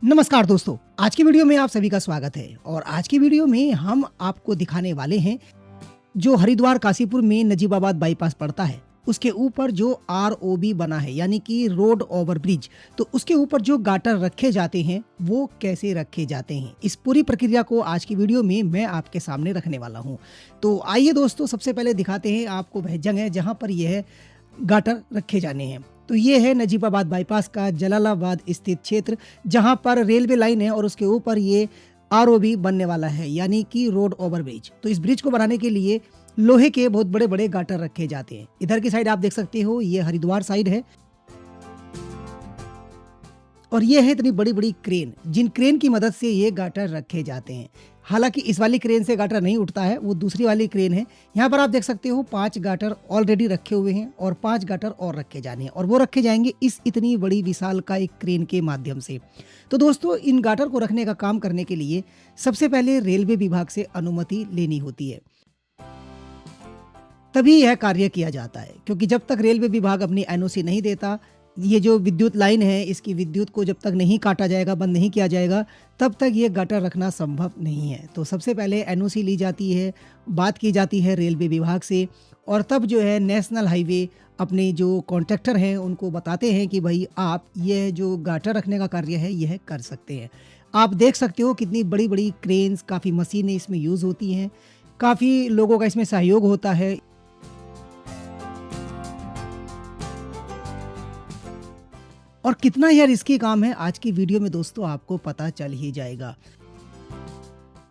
नमस्कार दोस्तों, आज की वीडियो में आप सभी का स्वागत है। और आज की वीडियो में हम आपको दिखाने वाले हैं जो हरिद्वार काशीपुर में नजीबाबाद बाईपास पड़ता है, उसके ऊपर जो ROB बना है यानी कि रोड ओवर ब्रिज, तो उसके ऊपर जो गाटर रखे जाते हैं वो कैसे रखे जाते हैं, इस पूरी प्रक्रिया को आज की वीडियो में मैं आपके सामने रखने वाला हूं। तो आइए दोस्तों, सबसे पहले दिखाते हैं आपको वह जगह जहां पर यह गाटर रखे जाने हैं। तो ये है नजीबाबाद बाईपास का जलालाबाद स्थित क्षेत्र, जहां पर रेलवे लाइन है और उसके ऊपर ये ROB बनने वाला है यानी कि रोड ओवर ब्रिज। तो इस ब्रिज को बनाने के लिए लोहे के बहुत बड़े बड़े गाटर रखे जाते हैं। इधर की साइड आप देख सकते हो, ये हरिद्वार साइड है और ये है इतनी बड़ी बड़ी क्रेन, जिन क्रेन की मदद से ये गाटर रखे जाते हैं। हालांकि इस वाली क्रेन से गाटर नहीं उठता है, वो दूसरी वाली क्रेन है। यहाँ पर आप देख सकते हो 5 गाटर ऑलरेडी रखे हुए हैं और 5 गाटर और रखे जाने हैं और वो रखे जाएंगे इस इतनी बड़ी विशाल का एक क्रेन के माध्यम से। तो दोस्तों, इन गाटर को रखने का काम करने के लिए सबसे पहले रेलवे विभाग से अनुमति लेनी होती है, तभी यह कार्य किया जाता है। क्योंकि जब तक रेलवे विभाग अपनी NOC नहीं देता, ये जो विद्युत लाइन है इसकी विद्युत को जब तक नहीं काटा जाएगा, बंद नहीं किया जाएगा, तब तक ये गाटर रखना संभव नहीं है। तो सबसे पहले NOC ली जाती है, बात की जाती है रेलवे विभाग से और तब जो है नेशनल हाईवे अपने जो कॉन्ट्रैक्टर हैं उनको बताते हैं कि भाई आप यह जो गाटर रखने का कार्य है यह कर सकते हैं। आप देख सकते हो कितनी बड़ी बड़ी क्रेन्स, काफ़ी मशीनें इसमें यूज़ होती हैं, काफ़ी लोगों का इसमें सहयोग होता है। और कितना यह रिस्की काम है, आज की वीडियो में दोस्तों आपको पता चल ही जाएगा।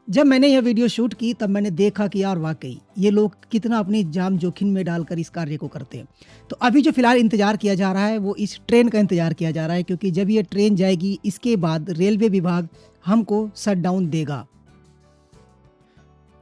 जब मैंने यह वीडियो शूट की तब मैंने देखा कि यार वाकई ये लोग कितना अपनी जान जोखिम में डालकर इस कार्य को करते हैं। तो अभी जो फिलहाल इंतजार किया जा रहा है वो इस ट्रेन का इंतजार किया जा रहा है, क्योंकि जब ये ट्रेन जाएगी इसके बाद रेलवे विभाग हमको शट डाउन देगा।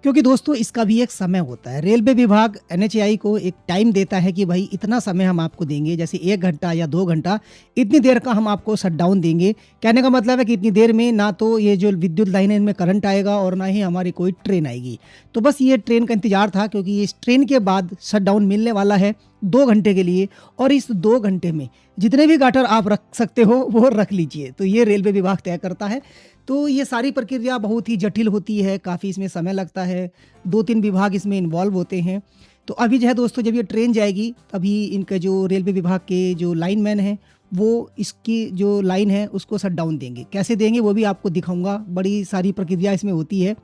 क्योंकि दोस्तों इसका भी एक समय होता है। रेलवे विभाग NHAI को एक टाइम देता है कि भाई इतना समय हम आपको देंगे, जैसे 1 घंटा या 2 घंटा, इतनी देर का हम आपको शट डाउन देंगे। कहने का मतलब है कि इतनी देर में ना तो ये जो विद्युत लाइन है इनमें करंट आएगा और ना ही हमारी कोई ट्रेन आएगी। तो बस ये ट्रेन का इंतजार था, क्योंकि इस ट्रेन के बाद शट डाउन मिलने वाला है 2 घंटे के लिए और इस 2 घंटे में जितने भी गाटर आप रख सकते हो वो रख लीजिए। तो ये रेलवे विभाग तय करता है। तो ये सारी प्रक्रिया बहुत ही जटिल होती है, काफ़ी इसमें समय लगता है, 2-3 विभाग इसमें इन्वॉल्व होते हैं। तो अभी जो है दोस्तों, जब ये ट्रेन जाएगी तभी इनके जो रेलवे विभाग के जो लाइनमैन हैं वो इसकी जो लाइन है उसको शट डाउन देंगे। कैसे देंगे वो भी आपको दिखाऊंगा, बड़ी सारी प्रक्रिया इसमें होती है।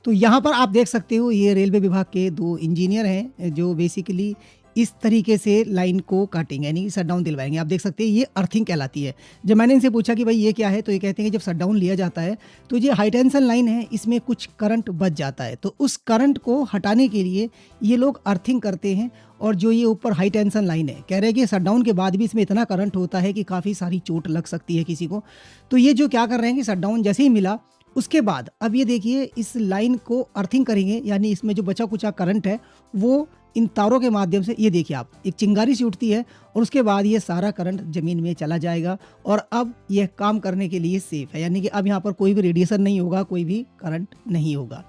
तो यहाँ पर आप देख सकते हो ये रेलवे विभाग के 2 इंजीनियर हैं जो बेसिकली इस तरीके से लाइन को काटेंगे यानी शट डाउन दिलवाएंगे। आप देख सकते हैं ये अर्थिंग कहलाती है। जब मैंने इनसे पूछा कि भाई ये क्या है, तो ये कहते हैं कि जब शट डाउन लिया जाता है तो ये हाई टेंशन लाइन है, इसमें कुछ करंट बच जाता है, तो उस करंट को हटाने के लिए ये लोग अर्थिंग करते हैं। और जो ये ऊपर हाई टेंशन लाइन है, कह रहे हैं कि शट डाउन के बाद भी इसमें इतना करंट होता है कि काफ़ी सारी चोट लग सकती है किसी को। तो ये जो क्या कर रहे हैं कि शट डाउन जैसे ही मिला उसके बाद अब ये देखिए इस लाइन को अर्थिंग करेंगे, यानी इसमें जो बचा कुचा करंट है वो इन तारों के माध्यम से, ये देखिए आप, एक चिंगारी सी उठती है और उसके बाद ये सारा करंट ज़मीन में चला जाएगा और अब यह काम करने के लिए सेफ है। यानी कि अब यहाँ पर कोई भी रेडिएशन नहीं होगा, कोई भी करंट नहीं होगा।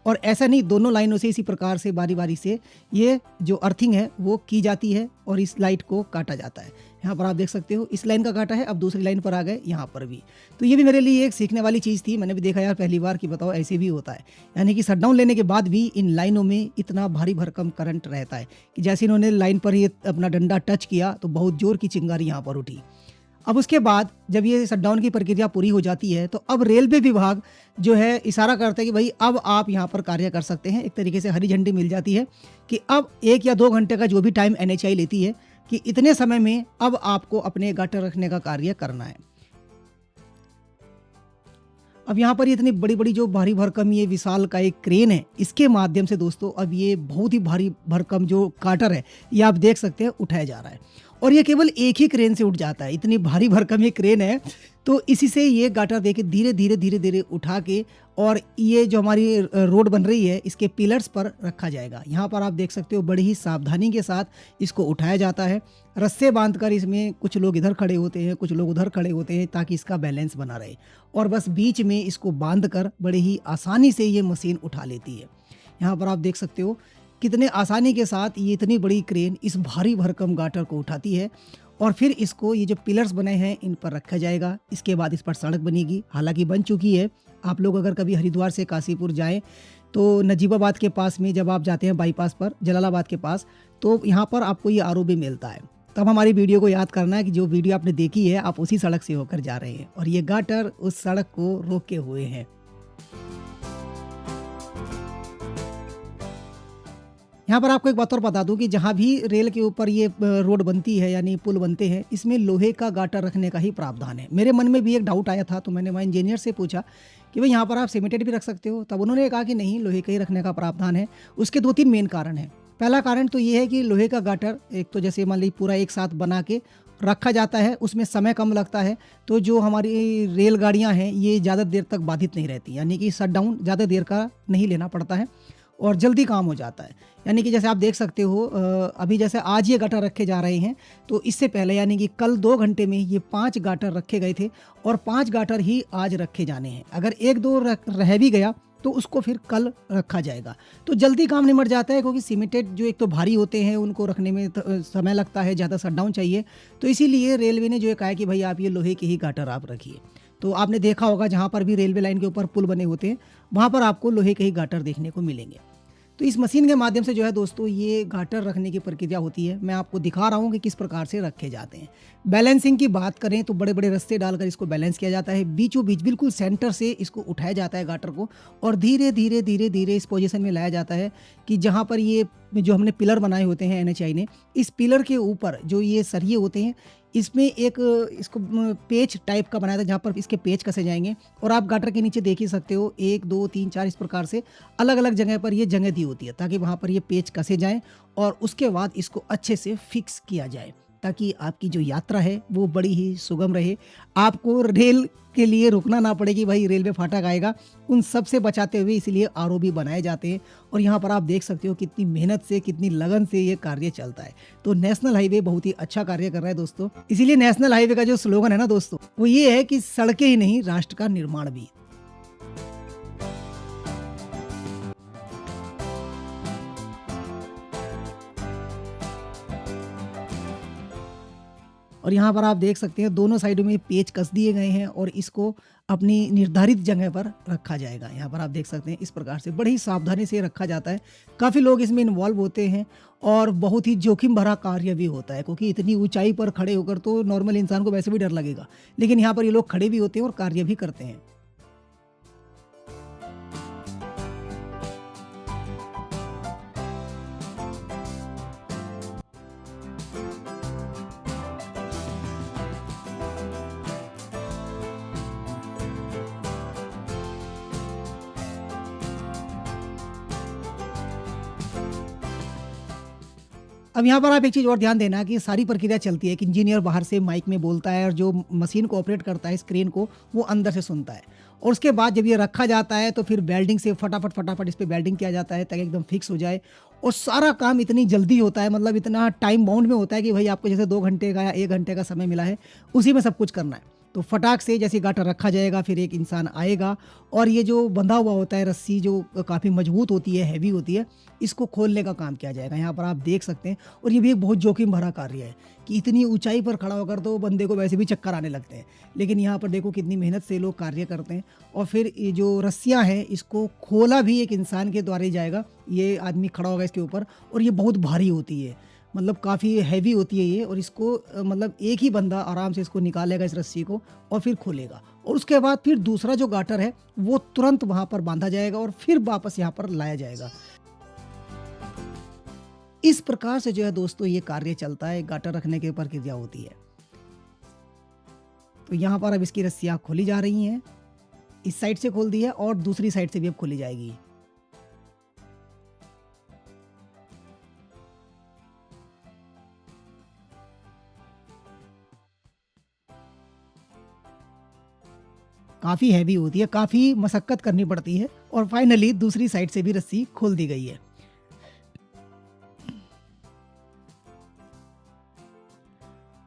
और ऐसा नहीं, दोनों लाइनों से इसी प्रकार से बारी बारी से ये जो अर्थिंग है वो की जाती है और इस लाइट को काटा जाता है। यहाँ पर आप देख सकते हो इस लाइन का काटा है, अब दूसरी लाइन पर आ गए यहाँ पर भी। तो ये भी मेरे लिए एक सीखने वाली चीज़ थी, मैंने भी देखा यार पहली बार कि बताओ ऐसे भी होता है। यानी कि शट डाउन लेने के बाद भी इन लाइनों में इतना भारी भरकम करंट रहता है कि जैसे इन्होंने लाइन पर ये अपना डंडा टच किया तो बहुत जोर की चिंगारी यहाँ पर उठी। अब उसके बाद जब ये शट डाउन की प्रक्रिया पूरी हो जाती है तो अब रेलवे विभाग जो है इशारा करता है कि भाई अब आप यहाँ पर कार्य कर सकते हैं। एक तरीके से हरी झंडी मिल जाती है कि अब 1 या 2 घंटे का जो भी टाइम NHAI लेती है कि इतने समय में अब आपको अपने गाटर रखने का कार्य करना है। अब यहाँ पर इतनी बड़ी बड़ी जो भारी भरकम ये विशाल का एक क्रेन है, इसके माध्यम से दोस्तों अब ये बहुत ही भारी भरकम जो गाटर है ये आप देख सकते हैं उठाया जा रहा है और ये केवल एक ही क्रेन से उठ जाता है। इतनी भारी भरकम ये क्रेन है, तो इसी से ये गाटर देके धीरे धीरे धीरे धीरे उठा के और ये जो हमारी रोड बन रही है इसके पिलर्स पर रखा जाएगा। यहाँ पर आप देख सकते हो बड़ी ही सावधानी के साथ इसको उठाया जाता है। रस्से बांधकर इसमें कुछ लोग इधर खड़े होते हैं, कुछ लोग उधर खड़े होते हैं ताकि इसका बैलेंस बना रहे और बस बीच में इसको बांधकर बड़े ही आसानी से ये मशीन उठा लेती है। यहाँ पर आप देख सकते हो कितने आसानी के साथ ये इतनी बड़ी क्रेन इस भारी भरकम गाटर को उठाती है और फिर इसको ये जो पिलर्स बने हैं इन पर रखा जाएगा। इसके बाद इस पर सड़क बनेगी, हालांकि बन चुकी है। आप लोग अगर कभी हरिद्वार से काशीपुर जाएं तो नजीबाबाद के पास में जब आप जाते हैं बाईपास पर जलालाबाद के पास, तो यहाँ पर आपको ये आरओबी मिलता है। तब हमारी वीडियो को याद करना है कि जो वीडियो आपने देखी है आप उसी सड़क से होकर जा रहे हैं और ये गाटर उस सड़क को रोके हुए हैं। यहाँ पर आपको एक बात और बता दूं कि जहाँ भी रेल के ऊपर ये रोड बनती है यानी पुल बनते हैं, इसमें लोहे का गाटर रखने का ही प्रावधान है। मेरे मन में भी एक डाउट आया था, तो मैंने वहाँ इंजीनियर से पूछा कि भाई यहाँ पर आप सीमेंटेड भी रख सकते हो, तब उन्होंने कहा कि नहीं, लोहे का ही रखने का प्रावधान है। उसके 2-3 मेन कारण हैं। पहला कारण तो ये है कि लोहे का गाटर एक तो जैसे मान लीजिए पूरा एक साथ बना के रखा जाता है, उसमें समय कम लगता है, तो जो हमारी रेलगाड़ियाँ हैं ये ज़्यादा देर तक बाधित नहीं रहती, यानी कि शट डाउन ज़्यादा देर का नहीं लेना पड़ता है और जल्दी काम हो जाता है। यानी कि जैसे आप देख सकते हो अभी जैसे आज ये गाटर रखे जा रहे हैं, तो इससे पहले यानी कि कल 2 घंटे में ये 5 गाटर रखे गए थे और 5 गाटर ही आज रखे जाने हैं। अगर 1-2 रह भी गया तो उसको फिर कल रखा जाएगा, तो जल्दी काम निमट जाता है, क्योंकि सीमेंटेड जो एक तो भारी होते हैं उनको रखने में समय लगता है, ज़्यादा शटडाउन चाहिए। तो इसीलिए रेलवे ने जो है कहा है कि भाई आप ये लोहे के ही गाटर आप रखिए। तो आपने देखा होगा जहाँ पर भी रेलवे लाइन के ऊपर पुल बने होते हैं वहाँ पर आपको लोहे के ही गाटर देखने को मिलेंगे। तो इस मशीन के माध्यम से जो है दोस्तों ये गाटर रखने की प्रक्रिया होती है। मैं आपको दिखा रहा हूँ कि किस प्रकार से रखे जाते हैं। बैलेंसिंग की बात करें तो बड़े बड़े रस्ते डालकर इसको बैलेंस किया जाता है, बीचों बीच बिल्कुल सेंटर से इसको उठाया जाता है गाटर को, और धीरे धीरे धीरे धीरे इस पोजीशन में लाया जाता है कि जहाँ पर ये जो हमने पिलर बनाए होते हैं एनएचआई ने, इस पिलर के ऊपर जो ये सरिये होते हैं इसमें एक इसको पेच टाइप का बनाया था जहाँ पर इसके पेच कसे जाएंगे। और आप गाटर के नीचे देख ही सकते हो 1 2 3 4 इस प्रकार से अलग अलग जगह पर ये जगह दी होती है ताकि वहाँ पर ये पेच कसे जाएं और उसके बाद इसको अच्छे से फिक्स किया जाए ताकि आपकी जो यात्रा है वो बड़ी ही सुगम रहे। आपको रेल के लिए रुकना ना पड़े कि भाई रेलवे फाटक आएगा, उन सब से बचाते हुए इसलिए आरओबी बनाए जाते हैं। और यहाँ पर आप देख सकते हो कितनी मेहनत से कितनी लगन से ये कार्य चलता है। तो नेशनल हाईवे बहुत ही अच्छा कार्य कर रहा है दोस्तों। इसीलिए नेशनल हाईवे का जो स्लोगन है ना दोस्तों, वो ये है कि सड़कें ही नहीं राष्ट्र का निर्माण भी। और यहाँ पर आप देख सकते हैं दोनों साइडों में पेच कस दिए गए हैं और इसको अपनी निर्धारित जगह पर रखा जाएगा। यहाँ पर आप देख सकते हैं इस प्रकार से बड़ी सावधानी से रखा जाता है। काफ़ी लोग इसमें इन्वॉल्व होते हैं और बहुत ही जोखिम भरा कार्य भी होता है, क्योंकि इतनी ऊंचाई पर खड़े होकर तो नॉर्मल इंसान को वैसे भी डर लगेगा, लेकिन यहाँ पर ये लोग खड़े भी होते हैं और कार्य भी करते हैं। अब यहाँ पर आप एक चीज़ और ध्यान देना कि सारी प्रक्रिया चलती है कि इंजीनियर बाहर से माइक में बोलता है और जो मशीन को ऑपरेट करता है स्क्रीन को वो अंदर से सुनता है, और उसके बाद जब ये रखा जाता है तो फिर वेल्डिंग से फटाफट इस पे वेल्डिंग किया जाता है ताकि एकदम फिक्स हो जाए। और सारा काम इतनी जल्दी होता है, मतलब इतना टाइम बाउंड में होता है कि भाई आपको जैसे 2 घंटे का या 1 घंटे का समय मिला है उसी में सब कुछ करना है। तो फटाक से जैसे गाटर रखा जाएगा फिर एक इंसान आएगा और ये जो बंधा हुआ होता है रस्सी जो काफ़ी मजबूत होती है, हैवी होती है, इसको खोलने का काम किया जाएगा। यहाँ पर आप देख सकते हैं। और ये भी एक बहुत जोखिम भरा कार्य है कि इतनी ऊंचाई पर खड़ा होकर तो बंदे को वैसे भी चक्कर आने लगते हैं, लेकिन यहाँ पर देखो कितनी मेहनत से लोग कार्य करते हैं। और फिर ये जो रस्सियाँ हैं इसको खोला भी एक इंसान के द्वारा ही जाएगा। ये आदमी खड़ा होगा इसके ऊपर और ये बहुत भारी होती है, मतलब काफ़ी हैवी होती है ये, और इसको मतलब एक ही बंदा आराम से इसको निकालेगा इस रस्सी को और फिर खोलेगा, और उसके बाद फिर दूसरा जो गाटर है वो तुरंत वहाँ पर बांधा जाएगा और फिर वापस यहाँ पर लाया जाएगा। इस प्रकार से जो है दोस्तों ये कार्य चलता है, गाटर रखने की प्रक्रिया होती है। तो यहाँ पर अब इसकी रस्सियाँ खोली जा रही हैं, इस साइड से खोल दी है और दूसरी साइड से भी अब खोली जाएगी। काफ़ी हैवी होती है, काफ़ी मशक्कत करनी पड़ती है, और फाइनली दूसरी साइड से भी रस्सी खोल दी गई है।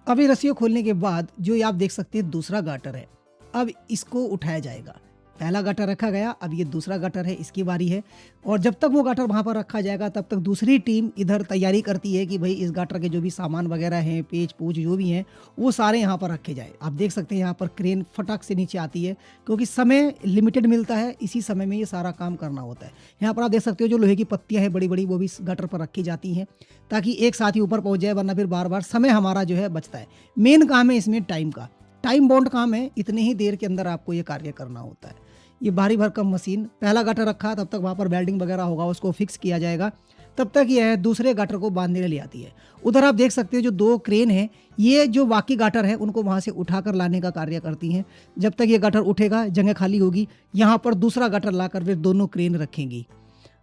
अब ये रस्सियों खोलने के बाद जो ये आप देख सकते हैं दूसरा गाटर है, अब इसको उठाया जाएगा। पहला गटर रखा गया, अब ये दूसरा गटर है, इसकी बारी है। और जब तक वो गटर वहाँ पर रखा जाएगा तब तक दूसरी टीम इधर तैयारी करती है कि भाई इस गटर के जो भी सामान वगैरह हैं, पेच पूछ जो भी हैं, वो सारे यहाँ पर रखे जाए। आप देख सकते हैं यहाँ पर क्रेन फटाक से नीचे आती है, क्योंकि समय लिमिटेड मिलता है, इसी समय में ये सारा काम करना होता है। यहाँ पर आप देख सकते हो जो लोहे की पत्तियाँ हैं बड़ी बड़ी, वो भी इस गटर पर रखी जाती हैं ताकि एक साथ ही ऊपर पहुँच जाए, वरना फिर बार बार समय हमारा जो है बचता है। मेन काम है इसमें टाइम का, टाइम बाउंड काम है, इतनी ही देर के अंदर आपको ये कार्य करना होता है। ये भारी भरकम मशीन, पहला गटर रखा, तब तक वहाँ पर वेल्डिंग वगैरह होगा, उसको फिक्स किया जाएगा, तब तक यह दूसरे गटर को बांधने के लिए आती है। उधर आप देख सकते हो जो 2 क्रेन है, ये जो बाकी गटर है उनको वहाँ से उठाकर लाने का कार्य करती हैं। जब तक ये गटर उठेगा, जगह खाली होगी, यहाँ पर दूसरा गटर लाकर फिर दोनों क्रेन रखेंगी।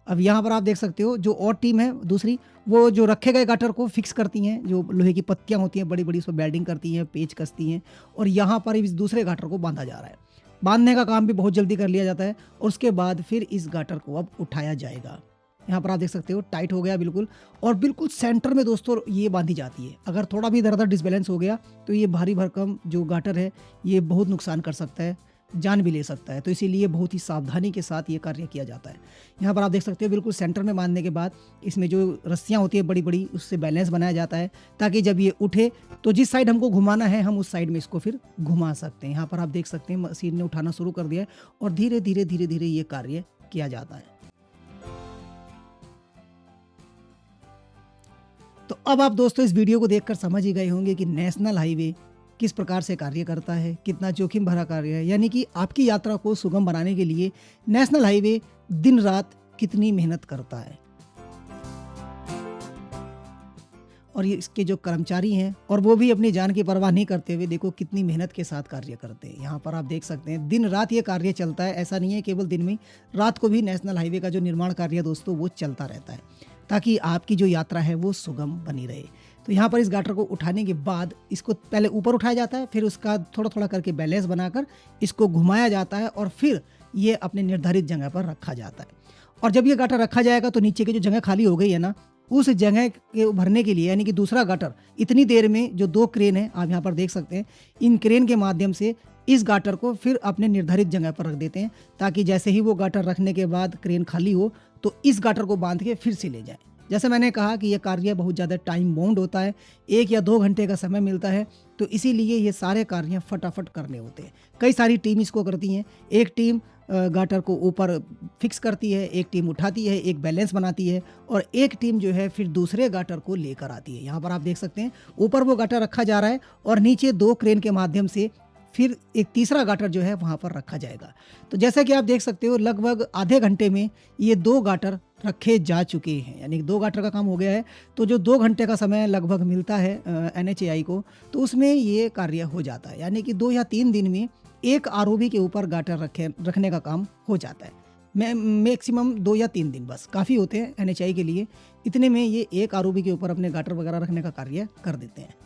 अब यहाँ पर आप देख सकते हो जो और टीम है दूसरी, वो जो रखे गए गटर को फिक्स करती हैं, जो लोहे की पत्तियाँ होती हैं बड़ी बड़ी, उसको वेल्डिंग करती हैं, पेच कसती हैं, और यहाँ पर इस दूसरे गटर को बांधा जा रहा है। बांधने का काम भी बहुत जल्दी कर लिया जाता है, और उसके बाद फिर इस गटर को अब उठाया जाएगा। यहाँ पर आप देख सकते हो टाइट हो गया बिल्कुल, और बिल्कुल सेंटर में दोस्तों ये बांधी जाती है। अगर थोड़ा भी इधर उधर डिसबैलेंस हो गया तो ये भारी भरकम जो गटर है ये बहुत नुकसान कर सकता है, जान भी ले सकता है। तो इसीलिए बहुत ही सावधानी के साथ ये कार्य किया जाता है। यहाँ पर आप देख सकते हो बिल्कुल सेंटर में बांधने के बाद इसमें जो रस्सियाँ होती है बड़ी बड़ी, उससे बैलेंस बनाया जाता है, ताकि जब ये उठे तो जिस साइड हमको घुमाना है हम उस साइड में इसको फिर घुमा सकते हैं। यहाँ पर आप देख सकते हैं मशीन ने उठाना शुरू कर दिया है, और धीरे धीरे धीरे धीरे ये कार्य किया जाता है। तो अब आप दोस्तों इस वीडियो को देखकर समझ ही गए होंगे कि नेशनल हाईवे किस प्रकार से कार्य करता है, कितना जोखिम भरा कार्य है। यानी कि आपकी यात्रा को सुगम बनाने के लिए नेशनल हाईवे दिन रात कितनी मेहनत करता है, और ये इसके जो कर्मचारी हैं, और वो भी अपनी जान की परवाह नहीं करते हुए देखो कितनी मेहनत के साथ कार्य करते हैं। यहाँ पर आप देख सकते हैं दिन रात ये कार्य चलता है। ऐसा नहीं है केवल दिन में, रात को भी नेशनल हाईवे का जो निर्माण कार्य है दोस्तों वो चलता रहता है, ताकि आपकी जो यात्रा है वो सुगम बनी रहे। तो यहाँ पर इस गटर को उठाने के बाद इसको पहले ऊपर उठाया जाता है, फिर उसका थोड़ा थोड़ा करके बैलेंस बनाकर इसको घुमाया जाता है, और फिर ये अपने निर्धारित जगह पर रखा जाता है। और जब ये गटर रखा जाएगा तो नीचे की जो जगह खाली हो गई है ना, उस जगह के भरने के लिए, यानी कि दूसरा गटर, इतनी देर में जो 2 क्रेन है आप यहाँ पर देख सकते हैं, इन क्रेन के माध्यम से इस गाटर को फिर अपने निर्धारित जगह पर रख देते हैं, ताकि जैसे ही वो गाटर रखने के बाद क्रेन खाली हो तो इस गाटर को बांध के फिर से ले जाए। जैसे मैंने कहा कि यह कार्य बहुत ज़्यादा टाइम बाउंड होता है, 1 या 2 घंटे का समय मिलता है, तो इसीलिए ये सारे कार्य फटाफट करने होते हैं। कई सारी टीम इसको करती हैं। एक टीम गाटर को ऊपर फिक्स करती है, एक टीम उठाती है, एक बैलेंस बनाती है, और एक टीम जो है फिर दूसरे गाटर को लेकर आती है। यहाँ पर आप देख सकते हैं ऊपर वो गाटर रखा जा रहा है, और नीचे 2 क्रेन के माध्यम से फिर एक तीसरा गाटर जो है वहाँ पर रखा जाएगा। तो जैसा कि आप देख सकते हो लगभग आधे घंटे में ये 2 गाटर रखे जा चुके हैं, यानी 2 गाटर का काम हो गया है। तो जो 2 घंटे का समय लगभग मिलता है NHAI को, तो उसमें ये कार्य हो जाता है। यानी कि 2 या 3 दिन में एक ROB के ऊपर गाटर रखने का काम हो जाता है। मैक्सिमम 2 या 3 दिन बस काफ़ी होते हैं NHAI के लिए। इतने में ये एक ROB के ऊपर अपने गाटर वगैरह रखने का कार्य कर देते हैं।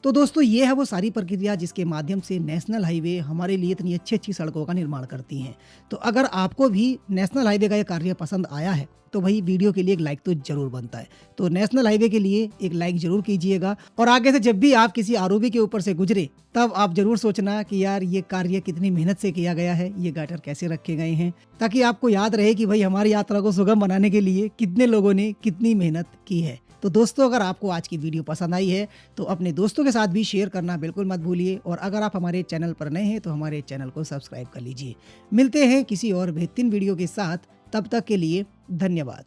तो दोस्तों ये है वो सारी प्रक्रिया जिसके माध्यम से नेशनल हाईवे हमारे लिए इतनी अच्छी अच्छी सड़कों का निर्माण करती हैं। तो अगर आपको भी नेशनल हाईवे का ये कार्य पसंद आया है तो भाई वीडियो के लिए एक लाइक तो जरूर बनता है। तो नेशनल हाईवे के लिए एक लाइक जरूर कीजिएगा, और आगे से जब भी आप किसी ROB के ऊपर से गुजरे तब आप जरूर सोचना कि यार ये कार्य कितनी मेहनत से किया गया है, ये गाटर कैसे रखे गए हैं, ताकि आपको याद रहे कि भाई हमारी यात्रा को सुगम बनाने के लिए कितने लोगों ने कितनी मेहनत की है। तो दोस्तों अगर आपको आज की वीडियो पसंद आई है तो अपने दोस्तों के साथ भी शेयर करना बिल्कुल मत भूलिए, और अगर आप हमारे चैनल पर नए हैं तो हमारे चैनल को सब्सक्राइब कर लीजिए। मिलते हैं किसी और बेहतरीन वीडियो के साथ, तब तक के लिए धन्यवाद।